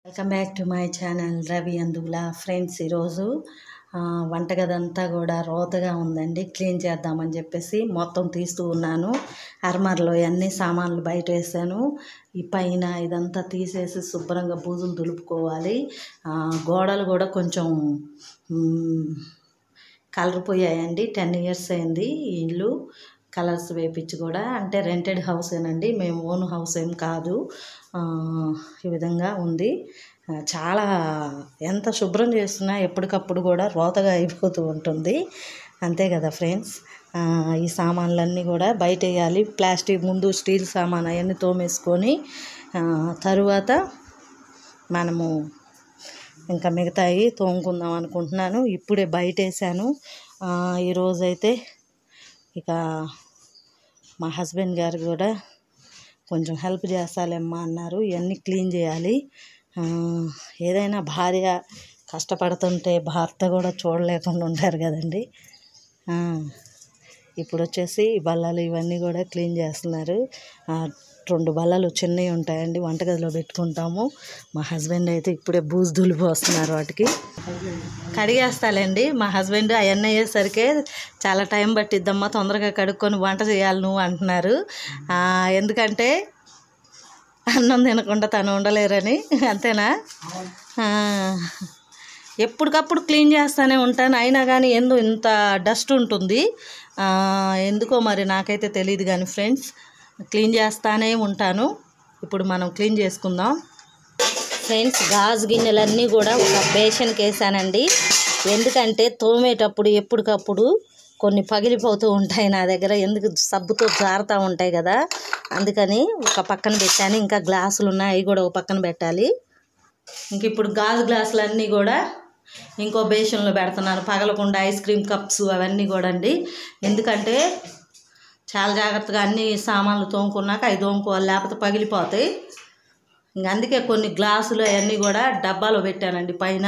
Welcome back to my channel Ravi Andugula friends. ఈరోజు వంటగది అంతా కూడా రోతగా ఉందండి. క్లీన్ చేద్దామని చెప్పేసి మొత్తం తీస్తూ ఉన్నాను. అర్మర్లో అన్ని సామాన్లు బయట వేసాను. ఈ పైన ఇదంతా తీసేసి శుభ్రంగా బూజులు దులుపుకోవాలి. గోడలు కూడా కొంచెం కలర్ పోయాయండి. 10 years అయింది ఈ ఇల్లు కలర్స్ వేపించి కూడా. అంటే రెంటెడ్ హౌసేనండి, మేము ఓన్ హౌస్ ఏం కాదు. ఈ విధంగా ఉంది. చాలా ఎంత శుభ్రం చేస్తున్నా ఎప్పటికప్పుడు కూడా రోతగా అయిపోతూ ఉంటుంది. అంతే కదా ఫ్రెండ్స్. ఈ సామాన్లన్నీ కూడా బయట వేయాలి. ప్లాస్టిక్ ముందు స్టీల్ సామాన్ అవన్నీ తోమేసుకొని తరువాత మనము ఇంకా మిగతాయి తోముకుందాం అనుకుంటున్నాను. ఇప్పుడే బయట వేసాను. ఈరోజైతే ఇక మా హస్బెండ్ గారు కూడా కొంచెం హెల్ప్ చేస్తాలేమ్మా అన్నారు. ఇవన్నీ క్లీన్ చేయాలి. ఏదైనా భార్య కష్టపడుతుంటే భర్త కూడా చూడలేకుండా ఉంటారు కదండి. ఇప్పుడు వచ్చేసి బల్లలు ఇవన్నీ కూడా క్లీన్ చేస్తున్నారు. 2 బల్లలు చిన్నవి ఉంటాయండి, వంటగదిలో పెట్టుకుంటాము. మా హస్బెండ్ అయితే ఇప్పుడే బూజు దులిపోస్తున్నారు. వాటికి కడిగేస్తాలేండి మా హస్బెండ్. అవన్నీ అయ్యేసరికి చాలా టైం పట్టిద్దమ్మా, తొందరగా కడుక్కొని వంట చేయాలి నువ్వు అంటున్నారు. ఎందుకంటే అన్నం తినకుండా తను ఉండలేరని. అంతేనా? ఎప్పటికప్పుడు క్లీన్ చేస్తూనే ఉంటాను. అయినా కానీ ఎందుకు ఇంత డస్ట్ ఉంటుంది ఎందుకో మరి నాకైతే తెలియదు కానీ ఫ్రెండ్స్, క్లీన్ చేస్తూనే ఉంటాను. ఇప్పుడు మనం క్లీన్ చేసుకుందాం ఫ్రెండ్స్. గాజు గిన్నెలన్నీ కూడా ఒక బేషన్కి వేసానండి. ఎందుకంటే తోమేటప్పుడు ఎప్పటికప్పుడు కొన్ని పగిలిపోతూ ఉంటాయి నా దగ్గర, ఎందుకు సబ్బుతో జారుతూ ఉంటాయి కదా, అందుకని ఒక పక్కన పెట్టాను. ఇంకా గ్లాసులు ఉన్నాయి, అవి కూడా ఒక పక్కన పెట్టాలి. ఇంక ఇప్పుడు గాజు గ్లాసులన్నీ కూడా ఇంకో బేషన్లో పెడుతున్నాను, పగలకుండా. ఐస్ క్రీమ్ కప్స్ అవన్నీ కూడా అండి. ఎందుకంటే చాలా జాగ్రత్తగా అన్ని సామాన్లు తోముకున్నాక అవి తోముకోవాలి, లేకపోతే పగిలిపోతాయి. ఇంక అందుకే కొన్ని గ్లాసులు అవన్నీ కూడా డబ్బాలో పెట్టానండి పైన,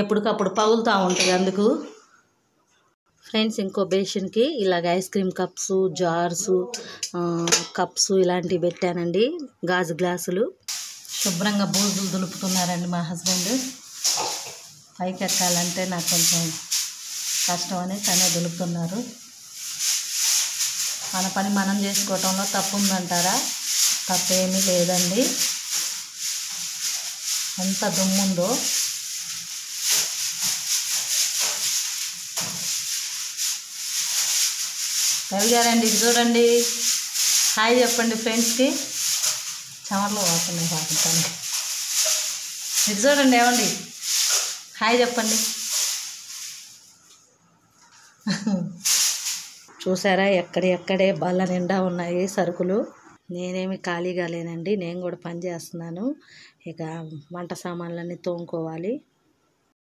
ఎప్పటికప్పుడు పగులుతూ ఉంటాయి అందుకు ఫ్రెండ్స్. ఇంకో బేషన్కి ఇలాగ ice cream cups, jars, cups ఇలాంటివి పెట్టానండి. గాజు గ్లాసులు శుభ్రంగా బూజులు దులుపుతున్నారండి మా హస్బెండ్. పైకి ఎక్కాలంటే నాకు కొంచెం కష్టం అని తనే దులుపుతున్నారు. మన పని మనం చేసుకోవటంలో తప్పు ఉందంటారా? తప్పేమీ లేదండి. ఎంత దుమ్ముందో. రవి గారండి, ఇది చూడండి. హాయ్ చెప్పండి ఫ్రెండ్స్కి. చమర్లో వాడుతున్నాయి పాపండి. ఇది చూడండి, ఏమండి, హాయ్ చెప్పండి. చూసారా ఎక్కడే బల్ల నిండా ఉన్నాయి సరుకులు. నేనేమి ఖాళీగా లేనండి, నేను కూడా పని చేస్తున్నాను. ఇక వంట సామాన్లన్నీ తోముకోవాలి.